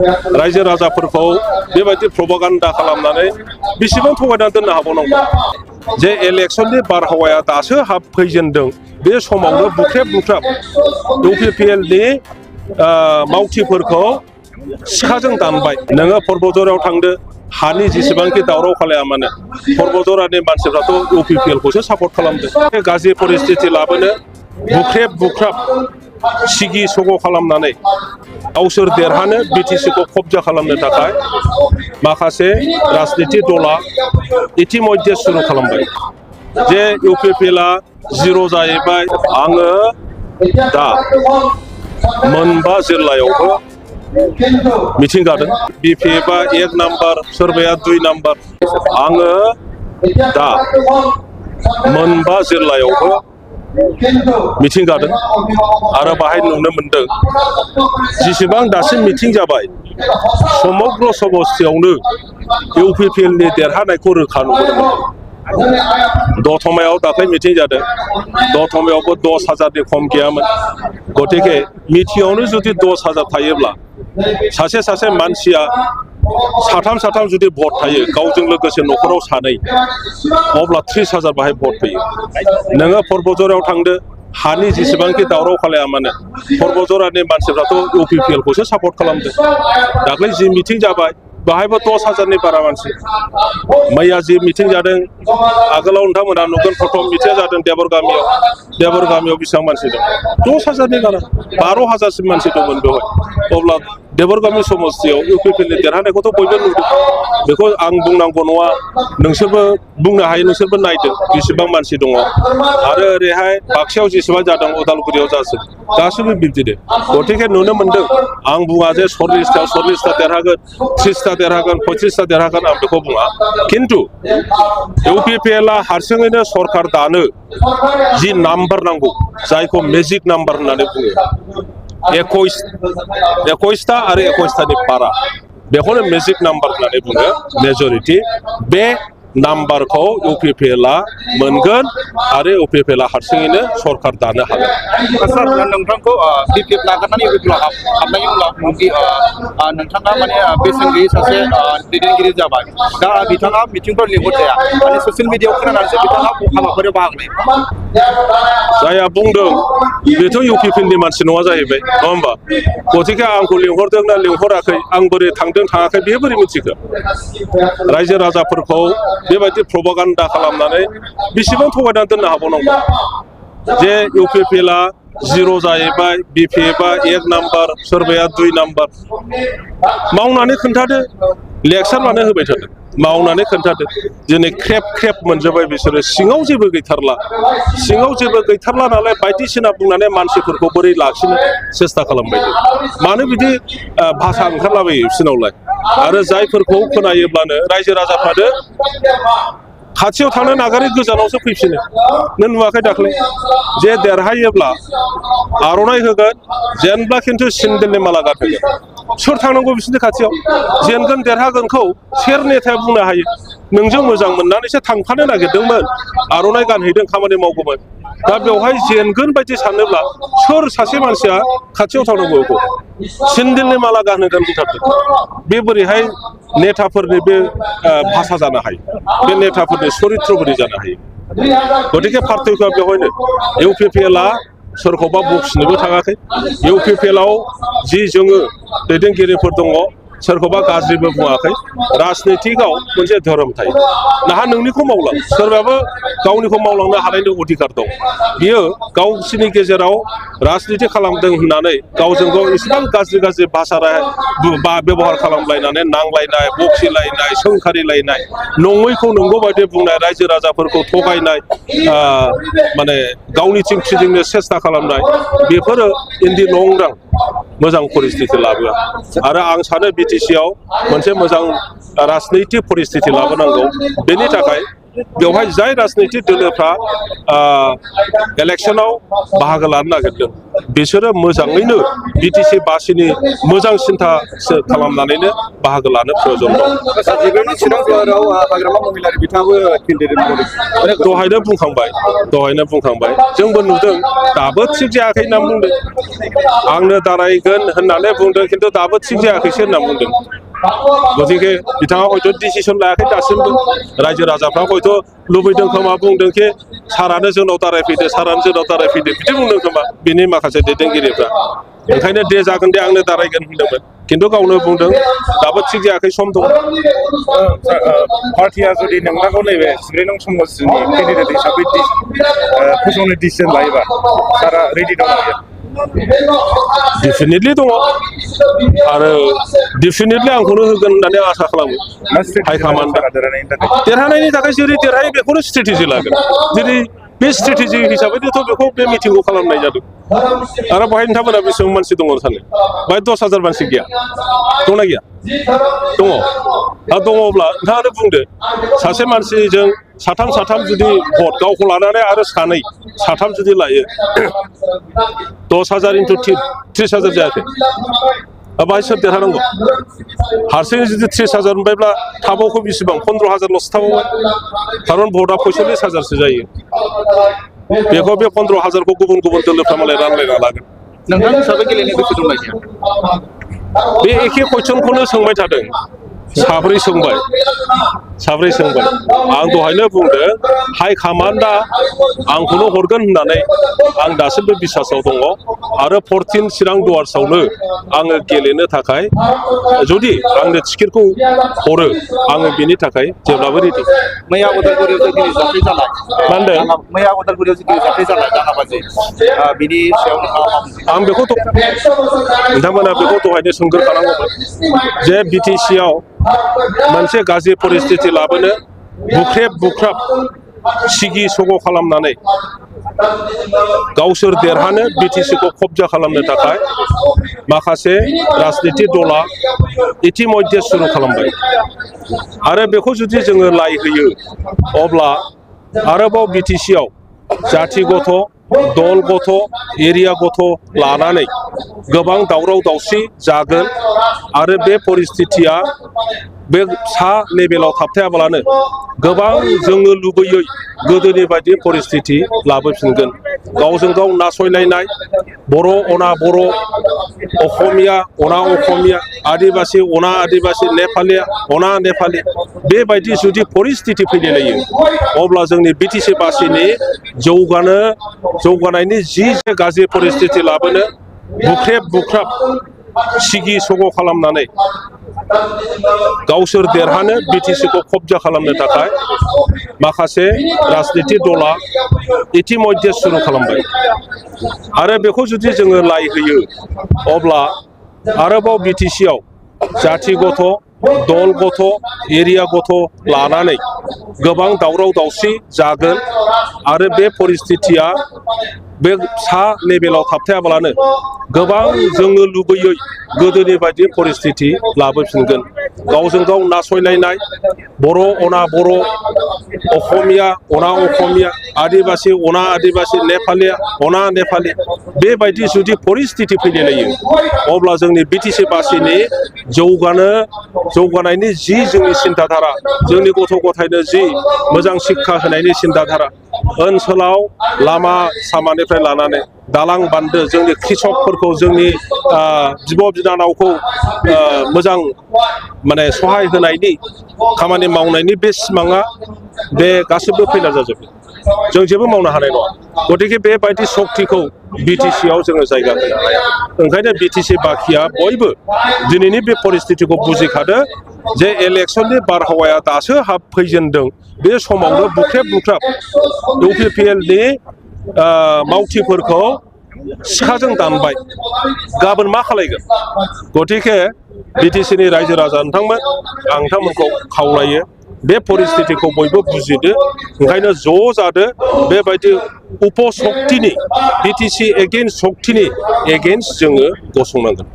रायजो राजाफोरखौ बेबायदि प्रपागान्डा खालामनानै बेसेबां थगायनानै दोननो हाबावनांगौ जे इलेक्शननि बारहावाया दासो फैजेनदों बे समावनो बुख्रेब बुख्राब इउपिपिएलनि मावथिफोरखौ सिखाजों दानबाय नोङो पर्बतझरायाव थांदो हानि जेसेबांखि दावराव खालाया मानो पर्बतझरानि मानसिफ्राथ' इउपिपिएलखौसो सापर्ट खालामदों गाज्रि परिस्थिति लाबोनो बुख्रेब बुख्राब सिगि सग' खालामनानै गावसोर देरहानो बिटिसिखौ कब्जा खालामनो थाखाय माखासे राजनिति दला इतिमध्ये सुरु खालामबाय जे इउपिपिएलआ जिर' जाहैबाय आङो दा मोनबा जिल्लायावबो मिथिं जादों बिपिएफआ 1 नाम्बार सोरबाया 2 नाम्बार आङो दा मोनबा जिल्लायावबो मिथिं जादों आरो बाहाय नुनो मोनदों जेसेबां दासिम मिथिं जाबाय समग्र समस्तियावनो इउपिपिएलनि देरहानायखौ रोखा नुनो मोनदों दतमायाव दाख्लै मिथिं जादों दतमायावबो 10,000नि खम गैयामोन गतिके मिथिङावनो जुदि 10,000 थायोब्ला सासे मानसिया साथाम जुदि भट थायो गावजों लोगोसे न'खराव सानै अब्ला 30,000 बाहाय भट फैयो नोङो पर्बतझरायाव थांदो हानि जेसेबांखि दावराव खालाया मानो पर्बतझरानि मानसिफ्राथ' इउपिपिएलखौसो सापर्ट खालामदों दाख्लै जि मिथिं जाबाय बाहायबो 10,000नि बारा मानसि मैया जि मिथिं जादों आगोलाव नोंथांमोना नुगोन प्रथम मिथिङा जादों देबर गामियाव बेसेबां मानसि दं 10,000नि बारा 12,000सिम मानसि दंमोन बेवहाय अब्ला देबरगामि समस्तियाव इउपिपिएलनि देरहानायखौथ' बयबो नुदों बेखौ आं बुंनांगौ नङा नोंसोरबो बुंनो हायो नोंसोरबो नायदों बेसेबां मानसि दङ आरो ओरैहाय बाक्सायाव जेसेबां जादों उदालगुरियाव जासै गासैबो बिब्दिनो गतिके नुनो मोनदों आं बुङा जे 40ता देरहागोन 30ता देरहागोन 35ता देरहागोन आं बेखौ बुङा खिन्थु इउपिपिएलआ हारसिङैनो सरकार दानो जि नाम्बार नांगौ जायखौ मेजिक नाम्बार होननानै बुङो 21ता आरो 21तानि बारा बेखौनो मेजिक नाम्बार होननानै बुङो मेजरिटी बे नाम्बारखौ इउपिपिएलआ मोनगोन आरो इउपिपिएलआ हारसिङैनो सरकार दानो हागोन सार नोंथांखौ बिपिएफ नागारनानै इउपिपिएलआव हाबनायनि उनाव नोंथाङा माने बेसेन गैयै सासे दैदेनगिरि जाबाय दा बिथाङा मिटिंफोर लिंहरजाया माने ससियेल मिडियायाव खोनानानैसो बिथाङा हाबाफारियाव बाहागो लायो जायहा बुंदों बेथ' इउपिपिएलनि मानसि नङा जाहैबाय नङा होमबा गतिके आंखौ लिंहरदों ना लिंहराखै आं बोरै थांदों थाङाखै बे बोरै मिथिगोन रायजो राजाफोरखौ बेबायदि प्रपागान्डा खालामनानै बेसेबां थगायनानै दोननो हाबावनांगौ जे इउपिपिएलआ जिर' जाहैबाय बिपिएफआ 1 नाम्बार सोरबाया 2 नाम्बार मावनानै खोन्थादो लेक्सार मानो होबाय थादों मावनानै खोन्थादो दिनै ख्रेब मोनजोब्बाय बिसोरो सिङाव जेबो गैथारला नालाय बायदिसिना बुंनानै मानसिफोरखौ बोरै लाखिनो सेस्था खालामबाय मानो बिदि भाषा ओंखारलाबायो बिसोरनावलाय आरो जायफोरखौ खोनायोब्लानो रायजो राजाफ्रानो खाथियाव थांनो नागारै गोजानावसो फैफिनो नों नुवाखै दाख्लै जे देरहायोब्ला आर'नाइ होगोन जेनब्ला खिन्थु सिन्देलनि माला गानहोगोन सोर थांनांगौ बिसोरनि खाथियाव जेनगोन देरहागोनखौ सोर नेताया बुंनो हायो नोंजों मोजां मोननानैसो थांफानो नागिरदोंमोन आर'नाइ गानहैदों खामानि मावगौमोन दा बेवहाय जेनगोन बायदि सानोब्ला सोर सासे मानसिया खाथियाव थांनांगौ बेखौ सिन्देलनि माला गानहोगोन बुंथारदों बे बोरैहाय नेताफोरनि बे भाषा जानो हायो बे नेताफोरनि चरित्र बोरै जानो हायो गतिके पार्थक्यआ बेवहायनो इउपिपिएलआ सोरखौबा बखिनोबो थाङाखै इउपिपिएलआव जि जोङो दैदेनगिरिफोर दङ सोरखौबा गाज्रिबो बुङाखै राजनितिकआव मोनसे धोरोम थायो नाहा नोंनिखौ मावलां सोरबाबो गावनिखौ मावलांनो हानायनि अधिकार दं बियो गावसिनि गेजेराव राजनिति खालामदों होननानै गावजों गाव इसेबां गाज्रि भाषा बेबहार खालामलायनानै नांलायनाय बखिलायनाय सोंखारिलायनाय नङैखौ नंगौ बायदि बुंनाय रायजो राजाफोरखौ थगायनाय माने गावनिथिं फिदिंनो सेस्था खालामनाय बेफोरो इन दि लं रान मोजां परिस्थिति लाबोआ आरो आं सानो बिटिसिआव मोनसे मोजां राजनैतिक परिस्थिति लाबोनांगौ बेनि थाखाय बेवहाय जाय राजनीतिक दलोफ्रा इलेक्शनाव बाहागो लानो नागिरदों बिसोरो मोजाङैनो बिटिसि बासिनि मोजां सिन्था खालामनानैनो बाहागो लानो प्रयोजन दं। जिब्रैनि चिरांफोराव हाग्रामा महिलारि बिथाङाबो केन्डिडेट महरै दहायनो बुंखांबाय जोंबो नुदों दाबो थिग जायाखै होनना बुंदों आंनो दारायगोन होननानै बुंदों खिन्थु दाबो थिग जायाखैसो होनना बुंदों गतिके बिथाङा हयथ' डिसिसन लायाखै दासिमबो रायजो राजाफ्रा हयथ' लुबैदों खोमा बुंदोंखि सारानो जोंनाव दारायफैदो बिदि बुंदों खोमा बिनि माखासे दैदेनगिरिफ्रा ओंखायनो दे जागोन दे आंनो दारायगोन होनदोंमोन खिन्थु गावनो बुंदों दाबो थिग जायाखै सम दं। पार्टिया जुदि नोंथांखौ नैबे 11 नं समस्टिनि केन्डिडेट हिसाबै फोसावनो डिसिसन लायोबा सारा रेडि दं आरो डेफिनेटलि दङ आरो डेफिनेटलि आंखौनो होगोन होननानै आसा खालामो हाइकामान्डआ देरहानायनि थाखाय जेरै देरहायो बेखौनो स्ट्रेटेजि लागोन जेरै बे स्ट्रेटेजि हिसाबैनोथ' बेखौ बे मिटिंखौ खालामनाय जादों आरो बेहाय नोंथांमोना बेसेबां मानसि दङ सानो बेहाय 10,000 मानसि गैया दंना गैया दङ दङब्ला नोंथाङानो बुंदो सासे मानसिजों साथाम जुदि भट गावखौ लानानै आरो साथाम जुदि लायो 10,000 into 30,000 जायाखै बाहाय सोर देरहानांगौ हारसिङै जुदि 30,000 मोनबायब्ला थाबावखौ बेसेबां 15,000ल'सो थाबावबाय खारन भटआ 45,000सो जायो बेखौ बे 15,000खौ गुबुन दोलोफ्रा मालाय रानलायना लागोन। नोंथांनि हिसाबै गेलेनो गोसो दंना गैया बे एखे कुइसनखौनो सोंबाय थादों साब्रै सोंबाय आं दहायनो बुंदों हाइकामान्डआ आंखौनो हरगोन होननानै आं दासिमबो बिसासाव दङ आरो 14 चिरां दुवार्सआवनो आङो गेलेनो थाखाय जुदि आंनो टिकेटखौ हरो आङो बेनि थाखाय जेब्लाबो रेडि। मैया उदालगुरियाव जे दिनै जाथाय जानाय मा होनदों मैया उदालगुरियाव जे दिनै जाथाय जानाय दाङाबाजि बिनि सायाव आं बेखौ नोंथांमोना बेखौ दहायनो सोंग्रोखानांगौमोन जे बिटिसिआव मोनसे गाज्रि परिस्थिति लाबोनो बुख्रेब सिगि सग' खालामनानै गावसोर देरहानो बिटिसिखौ कब्जा खालामनो थाखाय माखासे राजनितिक दला इतिमध्ये सुरु खालामबाय आरो बेखौ जुदि जोङो लाइ होयो अब्ला आरोबाव बिटिसिआव जाथिगत दल गथ' एरिया गथ' लानानै गोबां दावराव दावसि जागोन आरो बे परिस्थितिया बे सा लेभेलाव थाबथायाब्लानो गोबां जोङो लुबैयै गोदोनि बायदि परिस्थिति लाबोफिनगोन गावजों गाव नासयलायनाय बर' अना बर' असमिया अना असमिया आदिबासि अना आदिबासि नेपालि अना नेपालि बेबायदि जुदि परिस्थिति फैलायलायो अब्ला जोंनि बिटिसि बासिनि जौगानायनि जि गाज्रि परिस्थिति लाबोनो बुख्रेब सिगि सग' खालामनानै गावसोर देरहानो बिटिसिखौ कब्जा खालामनो थाखाय माखासे राजनितिक दला इतिमध्ये सुरु खालामबाय आरो बेखौ जुदि जोङो लाइ होयो अब्ला आरोबाव बिटिसिआव जाथि गथ' दल गथ' एरिया गथ' लानानै गोबां दावराव दावसि जागोन आरो बे परिस्थितिया बे सा लेभेलाव थाबथायाब्लानो गोबां जोङो लुबैयै गोदोनि बायदि परिस्थिति लाबोफिनगोन गावजों गाव नासयलायनाय बर' अना बर' असमिया अना असमिया आदिबासि अना आदिबासि नेपालि अना नेपालि बेबायदि जुदि परिस्थिति फैलायलायो अब्ला जोंनि बिटिसि बासिनि जौगानायनि जि जोंनि सिन्ताधारा जोंनि गथ' गथायनो जि मोजां शिक्षा होनायनि सिन्ताधारा ओनसोलाव लामा सामानिफ्राय लानानै दालां बान्दो जोंनि कृषकफोरखौ जोंनि बिब' बिनानावखौ मोजां माने सहाय होनायनि खामानि मावनायनि बे सिमाङा बे गासिबो फैला जाजोबो जों जेबो मावनो हानाय नङा गतिके बेबायदि सक्तिखौ बिटिसिआव जोङो जायगा होनो हाया ओंखायनो बिटिसि बाखिया बयबो दिनैनि बे परिस्थितिखौ बुजिखादो जे इलेक्सननि बारहावाया दासो फैजेनदों बे समावनो बुख्रेब इउपिपिएलनि मावथिफोरखौ सिखाजों दानबाय गाबोन मा खालायगोन गतिके बिटिसिनि रायजो राजा नोंथांमोनखौ खावलायो बे परिस्थितिखौ बयबो बुजिदो ओंखायनो ज' जादो बेबायदि उपशक्तिनि बिटिसि एगेन्स्ट सक्तिनि एगेन्स्ट जोङो गसंनांगोन।